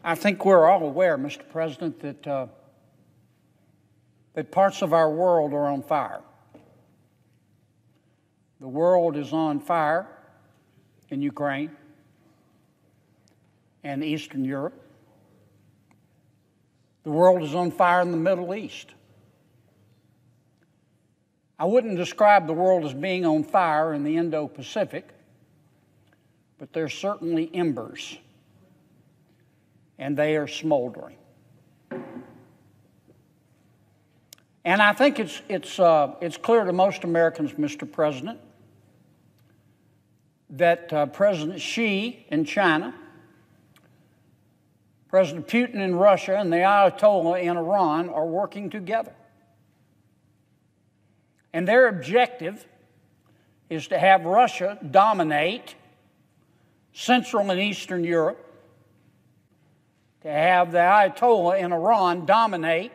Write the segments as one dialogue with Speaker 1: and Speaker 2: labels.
Speaker 1: I think we're all aware, Mr. President, that parts of our world are on fire. The world is on fire in Ukraine and Eastern Europe. The world is on fire in the Middle East. I wouldn't describe the world as being on fire in the Indo-Pacific, but there's certainly embers, and they are smoldering. And I think it's clear to most Americans, Mr. President, that President Xi in China, President Putin in Russia, and the Ayatollah in Iran are working together. And their objective is to have Russia dominate Central and Eastern Europe, to have the Ayatollah in Iran dominate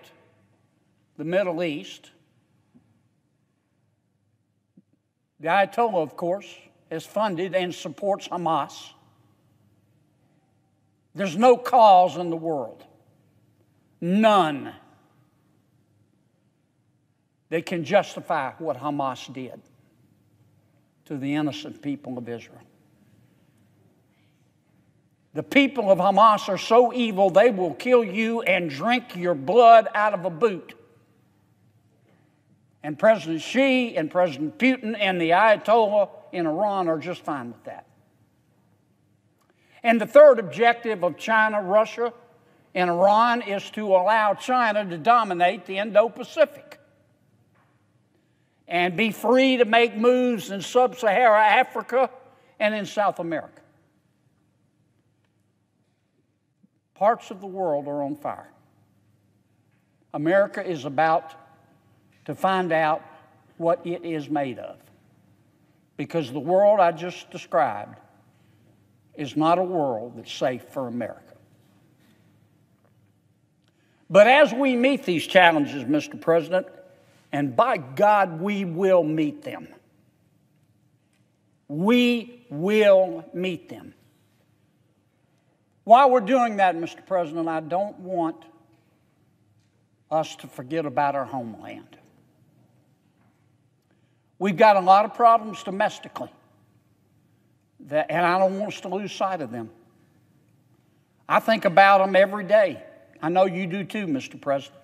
Speaker 1: the Middle East. The Ayatollah, of course, has funded and supports Hamas. There's no cause in the world, none, that can justify what Hamas did to the innocent people of Israel. The people of Hamas are so evil they will kill you and drink your blood out of a boot. And President Xi and President Putin and the Ayatollah in Iran are just fine with that. And the third objective of China, Russia, and Iran is to allow China to dominate the Indo-Pacific and be free to make moves in sub-Saharan Africa and in South America. Parts of the world are on fire. America is about to find out what it is made of, because the world I just described is not a world that's safe for America. But as we meet these challenges, Mr. President, and by God, we will meet them. We will meet them. While we're doing that, Mr. President, I don't want us to forget about our homeland. We've got a lot of problems domestically, and I don't want us to lose sight of them. I think about them every day. I know you do too, Mr. President.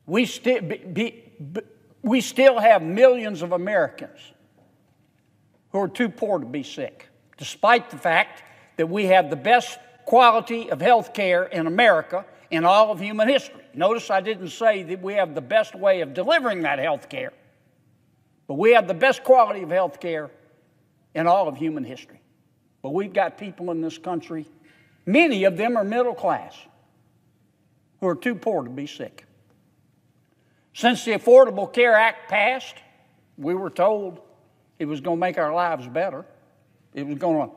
Speaker 1: We still have millions of Americans who are too poor to be sick, despite the fact that we have the best quality of health care in America in all of human history. Notice I didn't say that we have the best way of delivering that health care, but we have the best quality of health care in all of human history. But we've got people in this country, many of them are middle class, who are too poor to be sick. Since the Affordable Care Act passed, we were told it was going to make our lives better. It was going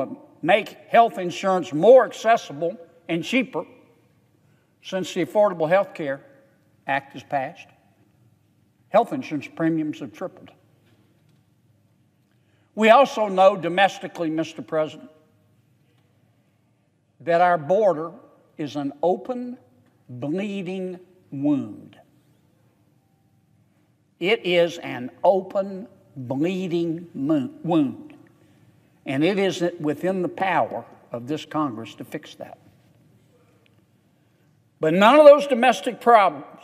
Speaker 1: to make health insurance more accessible and cheaper. Since the Affordable Health Care Act has passed, health insurance premiums have tripled. We also know domestically, Mr. President, that our border is an open, bleeding wound. It is an open, bleeding wound. And it is within the power of this Congress to fix that. But none of those domestic problems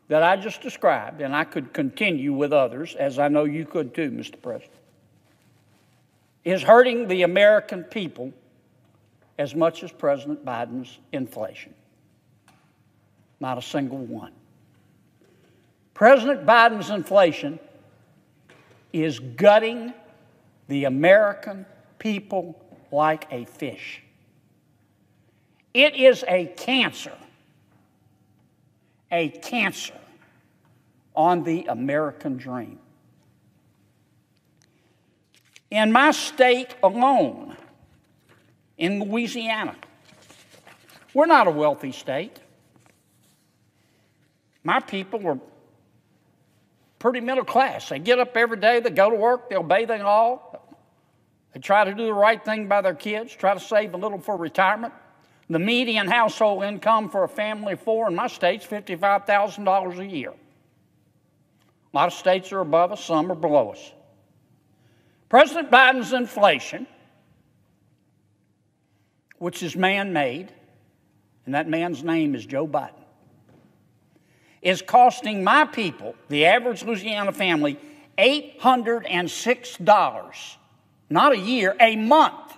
Speaker 1: that I just described, and I could continue with others, as I know you could too, Mr. President, is hurting the American people as much as President Biden's inflation. Not a single one. President Biden's inflation is gutting the American people like a fish. It is a cancer on the American dream. In my state alone, in Louisiana, we're not a wealthy state. My people are pretty middle class. They get up every day, they go to work, they'll bathe and all. They try to do the right thing by their kids, try to save a little for retirement. The median household income for a family of four in my state's $55,000 a year. A lot of states are above us, some are below us. President Biden's inflation, which is man-made, and that man's name is Joe Biden, is costing my people, the average Louisiana family, $806, not a year, a month.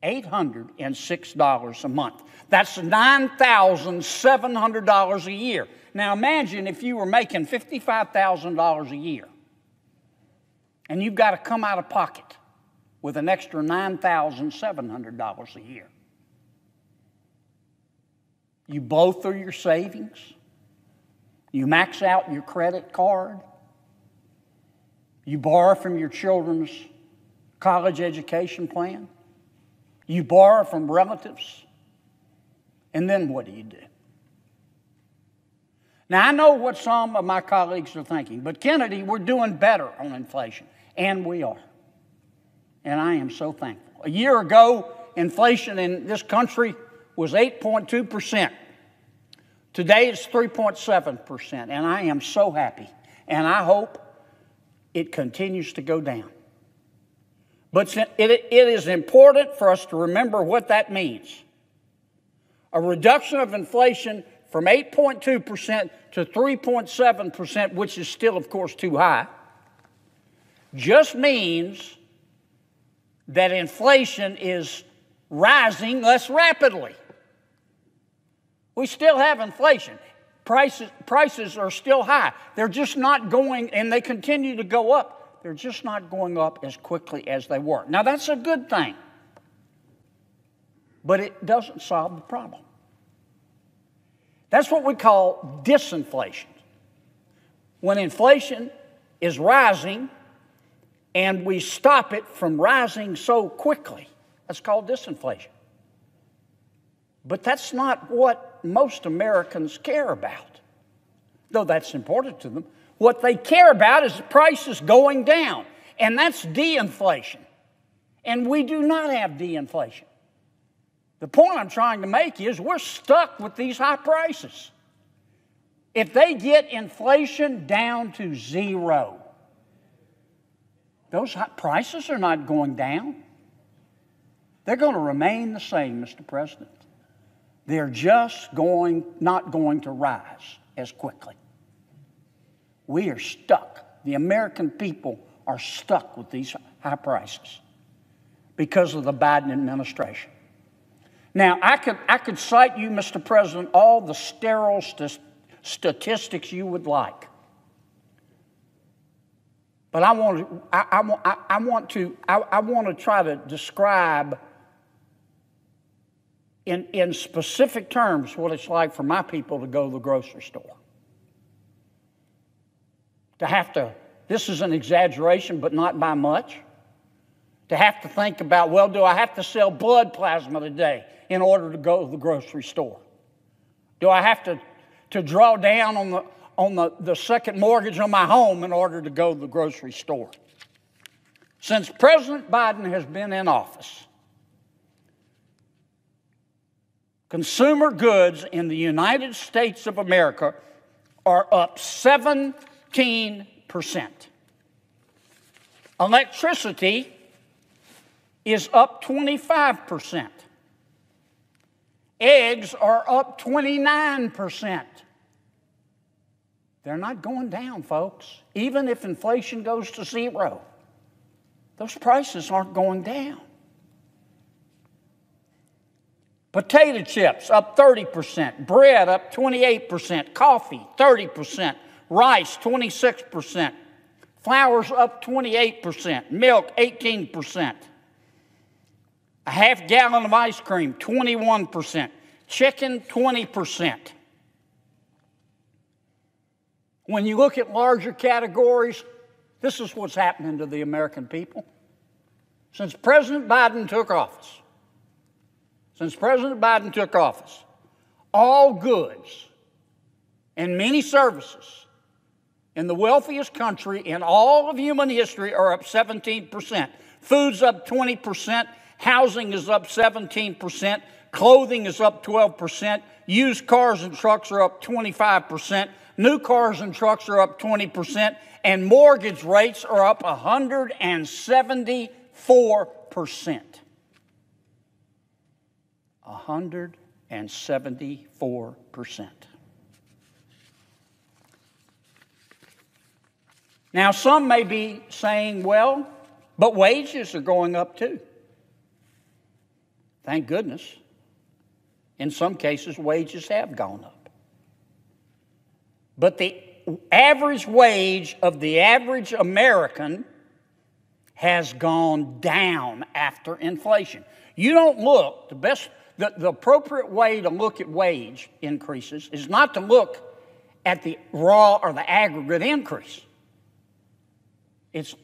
Speaker 1: $806 a month. That's $9,700 a year. Now imagine if you were making $55,000 a year and you've got to come out of pocket with an extra $9,700 a year. You blow through your savings. You max out your credit card. You borrow from your children's college education plan. You borrow from relatives. And then what do you do? Now, I know what some of my colleagues are thinking, but Kennedy, we're doing better on inflation. And we are. And I am so thankful. A year ago, inflation in this country was 8.2%. Today it's 3.7%, and I am so happy. And I hope it continues to go down. But it is important for us to remember what that means. A reduction of inflation from 8.2% to 3.7%, which is still, of course, too high, just means that inflation is rising less rapidly. We still have inflation. Prices are still high. They're just not going, and they continue to go up. They're just not going up as quickly as they were. Now, that's a good thing, but it doesn't solve the problem. That's what we call disinflation. When inflation is rising and we stop it from rising so quickly, that's called disinflation. But that's not what most Americans care about, though that's important to them. What they care about is the prices going down, and that's de-inflation. And we do not have de-inflation. The point I'm trying to make is we're stuck with these high prices. If they get inflation down to zero, those high prices are not going down. They're going to remain the same, Mr. President. They're just not going to rise as quickly. We are stuck. The American people are stuck with these high prices because of the Biden administration. Now, I could cite you, Mr. President, all the sterile statistics you would like. But I want to try to describe in specific terms what it's like for my people to go to the grocery store. This is an exaggeration, but not by much. To have to think about, well, do I have to sell blood plasma today in order to go to the grocery store? Do I have to draw down on the second mortgage on my home in order to go to the grocery store? Since President Biden has been in office, consumer goods in the United States of America are up 17%. Electricity is up 25%. Eggs are up 29%. They're not going down, folks. Even if inflation goes to zero, those prices aren't going down. Potato chips up 30%, bread up 28%, coffee 30%, rice 26%, flour's up 28%, milk 18%, a half gallon of ice cream 21%, chicken 20%. When you look at larger categories, this is what's happening to the American people. Since President Biden took office, all goods and many services in the wealthiest country in all of human history are up 17%. Food's up 20%. Housing is up 17%. Clothing is up 12%. Used cars and trucks are up 25%. New cars and trucks are up 20%. And mortgage rates are up 174%. 174%. Now, some may be saying, well, but wages are going up too. Thank goodness. In some cases, wages have gone up. But the average wage of the average American has gone down after inflation. You don't look, the appropriate way to look at wage increases is not to look at the raw or the aggregate increase. It's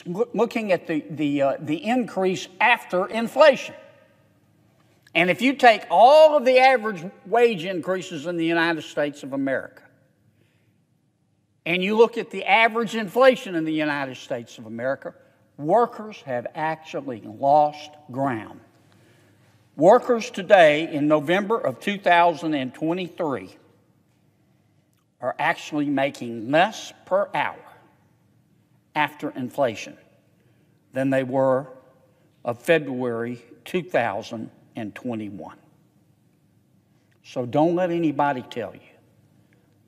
Speaker 1: looking at the increase after inflation. And if you take all of the average wage increases in the United States of America, and you look at the average inflation in the United States of America, workers have actually lost ground. Workers today, in November of 2023, are actually making less per hour after inflation than they were of February 2021. So don't let anybody tell you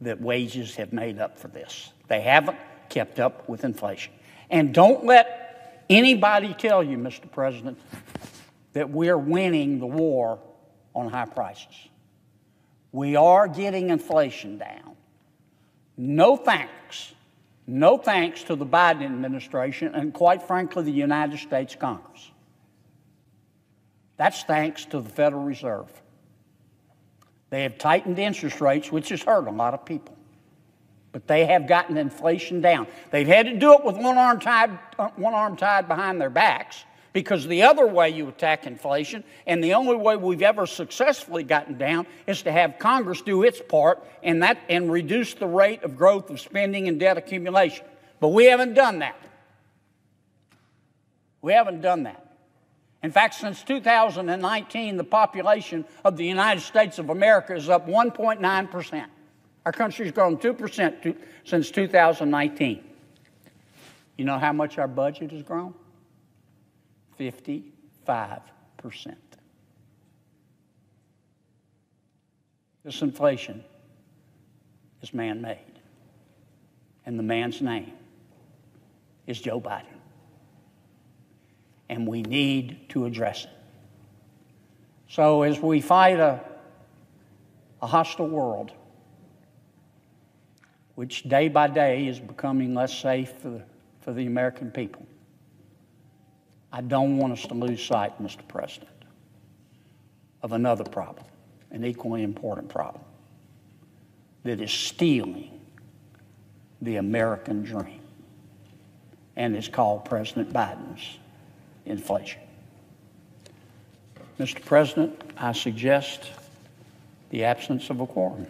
Speaker 1: that wages have made up for this. They haven't kept up with inflation. And don't let anybody tell you, Mr. President, that we're winning the war on high prices. We are getting inflation down. No thanks. No thanks to the Biden administration and, quite frankly, the United States Congress. That's thanks to the Federal Reserve. They have tightened interest rates, which has hurt a lot of people. But they have gotten inflation down. They've had to do it with one arm tied behind their backs, because the other way you attack inflation, and the only way we've ever successfully gotten down, is to have Congress do its part and reduce the rate of growth of spending and debt accumulation. But we haven't done that. We haven't done that. In fact, since 2019, the population of the United States of America is up 1.9%. Our country's grown 2% since 2019. You know how much our budget has grown? 55%. This inflation is man-made, and the man's name is Joe Biden. And we need to address it. So as we fight a hostile world, which day by day is becoming less safe for the American people, I don't want us to lose sight, Mr. President, of another problem, an equally important problem, that is stealing the American dream, and is called President Biden's inflation. Mr. President, I suggest the absence of a quorum.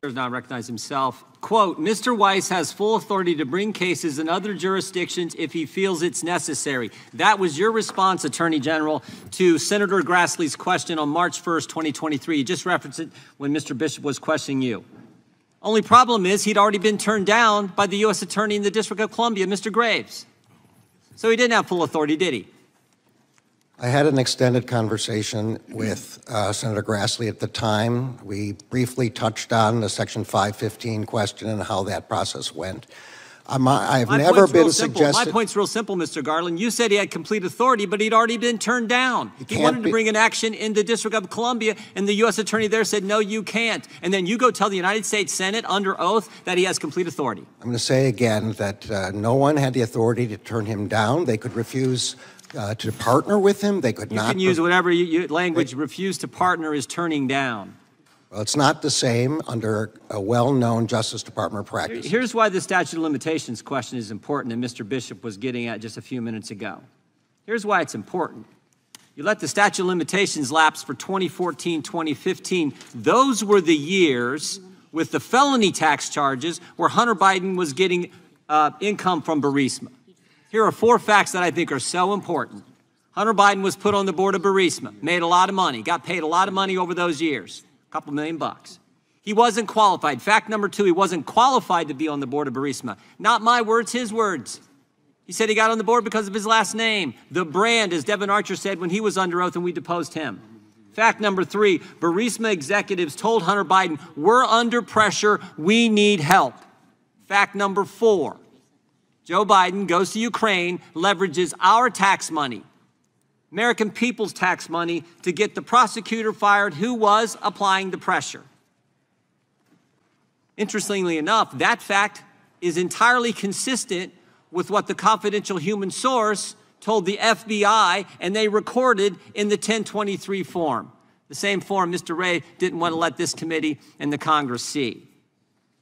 Speaker 2: Does not recognize himself. Quote, Mr. Weiss has full authority to bring cases in other jurisdictions if he feels it's necessary. That was your response, Attorney General, to Senator Grassley's question on March 1st, 2023. You just referenced it when Mr. Bishop was questioning you. Only problem is he'd already been turned down by the U.S. Attorney in the District of Columbia, Mr. Graves. So he didn't have full authority, did he?
Speaker 3: I had an extended conversation with Senator Grassley at the time. We briefly touched on the Section 515 question and how that process went. I've never been suggested.
Speaker 2: My point's real simple, Mr. Garland. You said he had complete authority, but he'd already been turned down. He wanted to bring an action in the District of Columbia, and the U.S. Attorney there said, no, you can't. And then you go tell the United States Senate under oath that he has complete authority. I'm
Speaker 3: going to say again that no one had the authority to turn him down. They could refuse to partner with him. They could not.
Speaker 2: You can use whatever language. Refuse to partner is turning down.
Speaker 3: Well, it's not the same under a well-known Justice Department practice.
Speaker 2: Here's why the statute of limitations question is important, and Mr. Bishop was getting at just a few minutes ago. Here's why it's important. You let the statute of limitations lapse for 2014, 2015. Those were the years with the felony tax charges where Hunter Biden was getting income from Burisma. Here are 4 facts that I think are so important. Hunter Biden was put on the board of Burisma, made a lot of money, got paid a lot of money over those years, a couple $1 million. He wasn't qualified. Fact number 2, he wasn't qualified to be on the board of Burisma. Not my words, his words. He said he got on the board because of his last name. The brand, as Devin Archer said when he was under oath and we deposed him. Fact number 3, Burisma executives told Hunter Biden, we're under pressure, we need help. Fact number 4, Joe Biden goes to Ukraine, leverages our tax money, American people's tax money, to get the prosecutor fired who was applying the pressure. Interestingly enough, that fact is entirely consistent with what the confidential human source told the FBI, and they recorded in the 1023 form, the same form Mr. Wray didn't want to let this committee and the Congress see.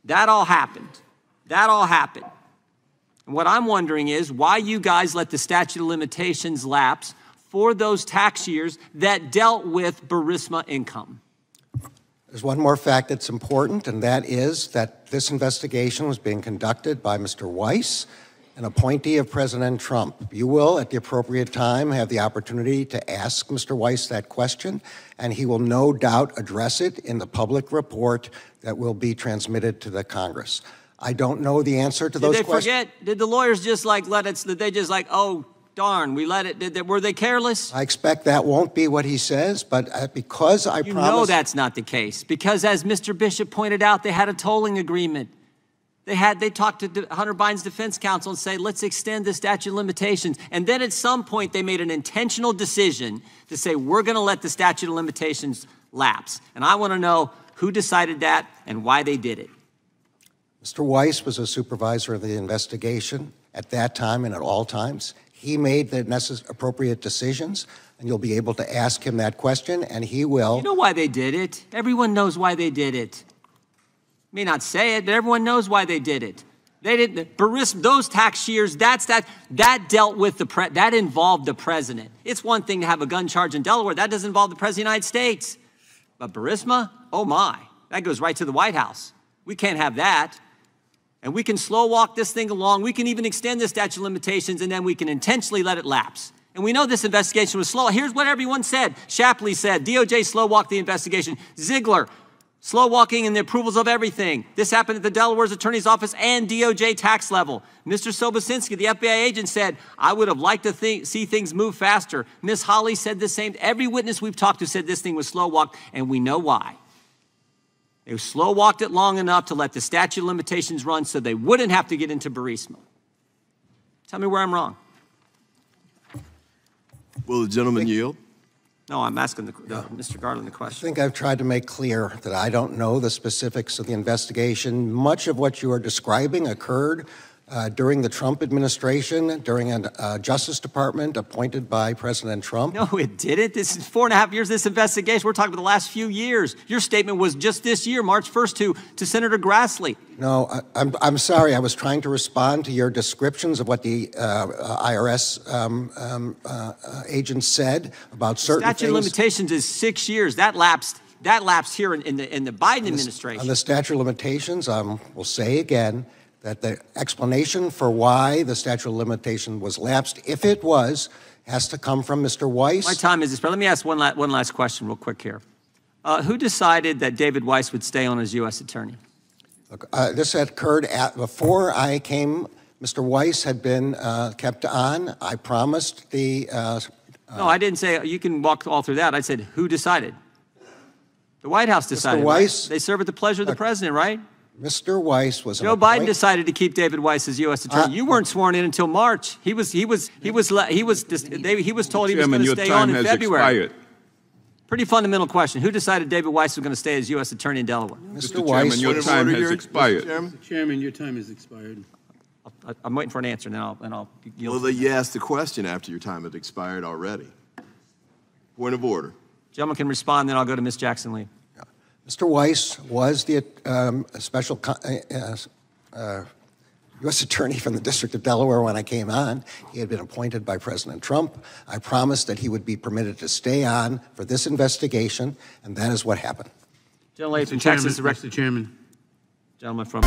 Speaker 2: That all happened. That all happened. And what I'm wondering is why you guys let the statute of limitations lapse for those tax years that dealt with Burisma income.
Speaker 3: There's one more fact that's important, and that is that this investigation was being conducted by Mr. Weiss, an appointee of President Trump. You will, at the appropriate time, have the opportunity to ask Mr. Weiss that question, and he will no doubt address it in the public report that will be transmitted to the Congress. I don't know the answer to those questions.
Speaker 2: Did they forget? Did the lawyers just like let it, did they just like, oh, darn, we let it, were they careless?
Speaker 3: I expect that won't be what he says, but because I promise...
Speaker 2: You know that's not the case, because as Mr. Bishop pointed out, they had a tolling agreement. They talked to Hunter Biden's defense counsel and say, let's extend the statute of limitations. And then at some point, they made an intentional decision to say, we're going to let the statute of limitations lapse. And I want to know who decided that and why they did it.
Speaker 3: Mr. Weiss was a supervisor of the investigation at that time and at all times. He made the appropriate decisions, and you'll be able to ask him that question, and he will. You
Speaker 2: know why they did it? Everyone knows why they did it. May not say it, but everyone knows why they did it. They didn't. Burisma, those tax years, that dealt with that involved the president. It's one thing to have a gun charge in Delaware. That doesn't involve the president of the United States. But Burisma, oh my, that goes right to the White House. We can't have that. And we can slow walk this thing along. We can even extend the statute of limitations, and then we can intentionally let it lapse. And we know this investigation was slow. Here's what everyone said. Shapley said, DOJ slow walked the investigation. Ziegler, slow walking in the approvals of everything. This happened at the Delaware's attorney's office and DOJ tax level. Mr. Sobocinski, the FBI agent, said, I would have liked to see things move faster. Ms. Holly said the same. Every witness we've talked to said this thing was slow walked, and we know why. They slow walked it long enough to let the statute of limitations run so they wouldn't have to get into Burisma. Tell me where I'm wrong.
Speaker 4: Will the gentleman yield?
Speaker 2: No, I'm asking Mr. Garland the question.
Speaker 3: I think I've tried to make clear that I don't know the specifics of the investigation. Much of what you are describing occurred during the Trump administration, during a Justice Department appointed by President Trump.
Speaker 2: No, it didn't. This is 4.5 years, this investigation. We're talking about the last few years. Your statement was just this year, March 1st, to Senator Grassley.
Speaker 3: No, I'm sorry. I was trying to respond to your descriptions of what the IRS agents said about certain things.
Speaker 2: Statute of limitations is 6 years. That lapsed here in the Biden administration.
Speaker 3: On the statute of limitations, we'll say again that the explanation for why the statute of limitation was lapsed, if it was, has to come from Mr. Weiss.
Speaker 2: My time is expired. Let me ask one last question real quick here. Who decided that David Weiss would stay on as U.S. attorney?
Speaker 3: Look, this had occurred before I came. Mr. Weiss had been kept on. I promised the...
Speaker 2: no, I didn't say, you can walk all through that. I said, who decided? The White House decided,
Speaker 3: Mr. Weiss,
Speaker 2: right? They serve at the pleasure of the president, right?
Speaker 3: Mr. Weiss was...
Speaker 2: Joe Biden decided to keep David Weiss as U.S. attorney. You weren't sworn in until March. He was told he was going to stay on in February. Pretty fundamental question. Who decided David Weiss was going to stay as U.S. attorney in Delaware?
Speaker 3: Mr. Weiss,
Speaker 4: your time has expired.
Speaker 5: Mr. Chairman, your time has expired.
Speaker 2: I'm waiting for an answer, and then I'll yield.
Speaker 4: Well, you asked the question after your time had expired already. Point of order.
Speaker 2: Gentleman can respond, then I'll go to Ms. Jackson-Lee.
Speaker 3: Mr. Weiss was the special U.S. attorney from the District of Delaware when I came on. He had been appointed by President Trump. I promised that he would be permitted to stay on for this investigation, and that is what happened.
Speaker 2: Gentleman from Texas.
Speaker 5: Mr. Chairman.
Speaker 2: Gentleman from...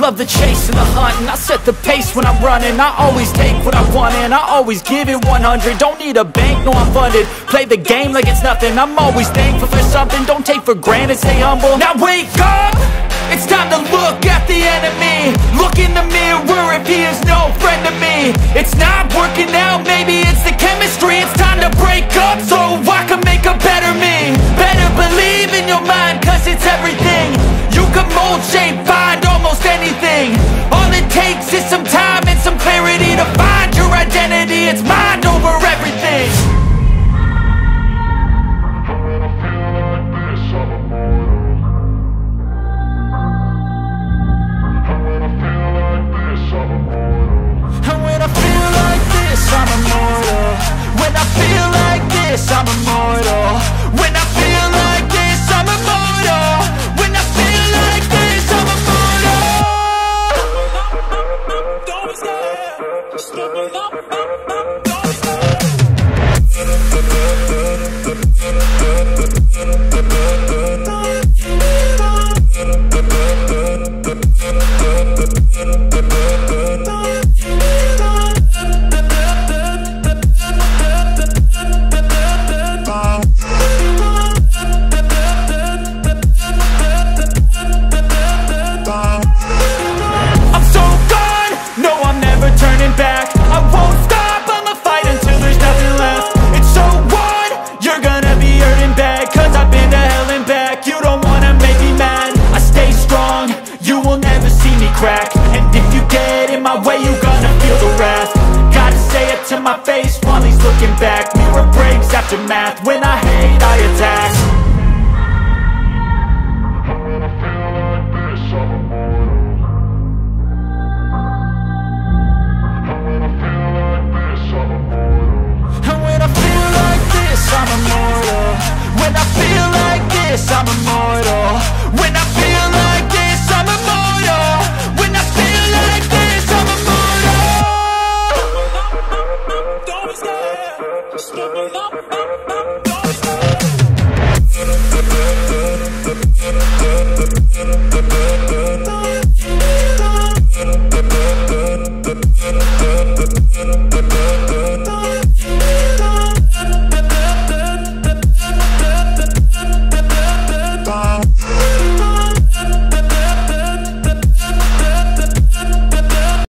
Speaker 6: love the chase and the hunt, and I set the pace when I'm running. I always take what I want and I always give it 100. Don't need a bank, no I'm funded. Play the game like it's nothing. I'm always thankful for something. Don't take for granted, stay humble. Now wake up, it's time to look at the enemy. Look in the mirror if he is no friend to me. It's not working out, maybe it's the chemistry. It's time to break up so I can make a better me. Better believe in your mind, cause it's everything. You can mold, shape, find almost anything. All it takes is some time and some clarity to find your identity. It's mind over everything. And when I feel like this, I'm immortal. When I feel like this, I'm immortal. aftermath. When I hate, I attack.
Speaker 7: When I feel like this, I'm immortal. When I feel like this, I'm immortal.
Speaker 6: And when I feel like this, I'm immortal. When I feel like this, I'm immortal. When I feel like this, I'm immortal. When I feel like this, I'm immortal. Don't be scared. Just don't be scared.